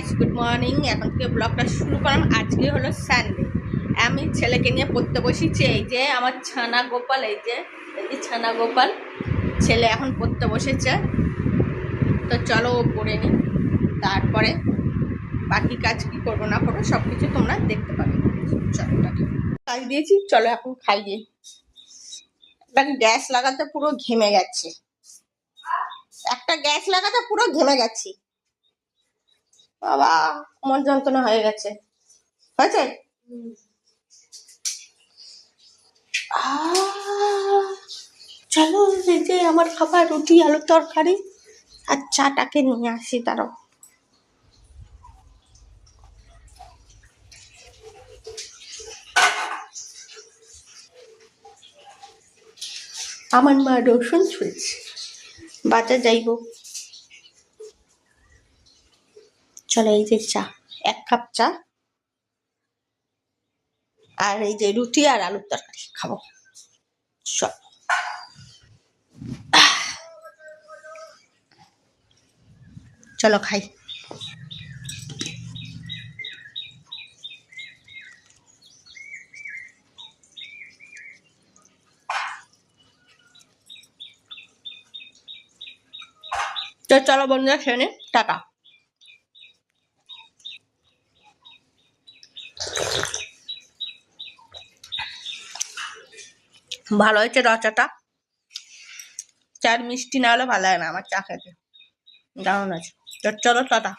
Guys, good morning. এখন থেকে ব্লগটা শুরু করলাম। আজকে হলো সানডে। আমি ছেলেকে নিয়ে পড়তে বসেছি। এই যে আমার ছানা গোপাল, এই যে ছানা গোপাল ছেলে এখন পড়তে বসেছে। তো চলো ও পড়ে নি, তারপরে বাকি কাজ কি করবো না করবো সব কিছু তোমরা দেখতে পাবে। চলো কাজ দিয়েছি, চলো এখন খাইয়ে। গ্যাস লাগাতে পুরো ঘেমে গেছে, একটা গ্যাস লাগাতে পুরো ঘেমে গেছি বাবা, মন যন্ত্রণা হয়ে গেছে। হয়েছে চলো, এই যে আমার খাবার রুটি আলুর তরকারি আর চাটাকে নিয়ে আসি। তারও আমার মা রসুন ছুলছে, বাজার যাইব। চলো, এই যে চা, 1 কাপ চা আর এই যে রুটি আর আলুর তরকারি খাবো। চলো খাই। তো চলো বন্ধুরা, খেয়ে নে, টাটা। ভালো হয়েছে র চাটা, চার মিষ্টি না হলে ভালো লাগে না আমার চা খেতে, দারুণ আছে। তো চলো টাটা।